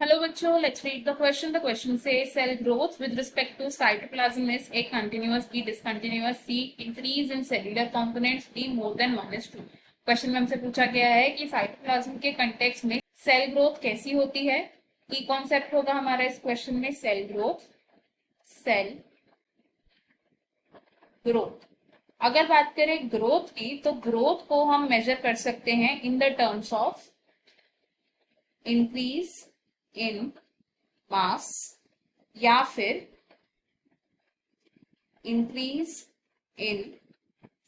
Hello बच्चों, let's read the question. The question says cell growth with respect to cytoplasm is A continuous, B discontinuous, C increase in cellular components, D more than 1:2. Question में हमसे पूछा गया है कि cytoplasm के context में cell growth कैसी होती है। की कॉन्सेप्ट होगा हमारा इस क्वेश्चन में सेल ग्रोथ। अगर बात करें ग्रोथ की, तो ग्रोथ को हम मेजर कर सकते हैं in the terms of increase in mass या फिर इंक्रीज इन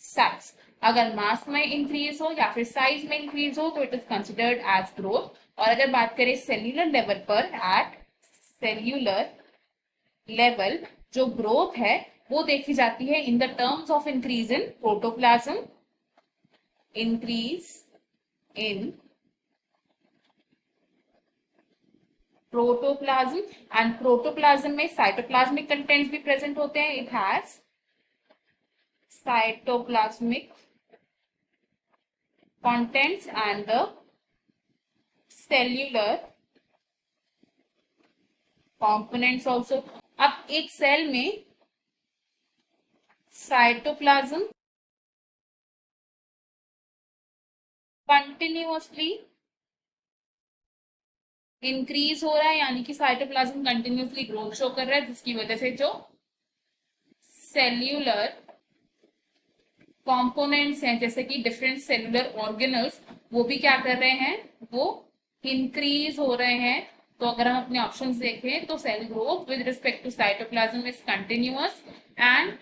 साइज। अगर मास में इंक्रीज हो या फिर साइज में इंक्रीज हो तो it is considered as growth. और अगर बात करें सेल्यूलर लेवल पर, एट सेल्यूलर लेवल जो ग्रोथ है वो देखी जाती है in the terms of increase in protoplasm, increase in protoplasm. And protoplasm में साइटोप्लाज्मिक कंटेंट्स भी प्रेजेंट होते हैं। It has cytoplasmic contents and the cellular components also. अब एक सेल में साइटोप्लाज्म कंटिन्यूअसली इंक्रीज हो रहा है, यानी कि साइटोप्लाज्म कंटिन्यूअसली ग्रोथ शो कर रहा है, जिसकी वजह से जो सेल्यूलर कंपोनेंट्स हैं जैसे कि डिफरेंट सेलुलर ऑर्गेनल्स, वो भी क्या कर रहे हैं, वो इंक्रीज हो रहे हैं। तो अगर हम अपने ऑप्शंस देखें तो cell growth with respect to cytoplasm is continuous and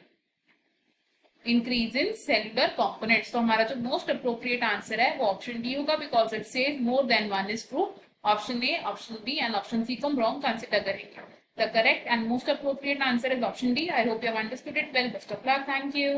increase in cellular components. तो हमारा जो मोस्ट अप्रोप्रिएट आंसर है वो ऑप्शन डी होगा, because it says more than 1:2। Option A, option B and option C को हम रॉन्ग कंसिडर करेंगे। The correct and most appropriate answer is option D. I hope you have understood it well. Best of luck. Thank you.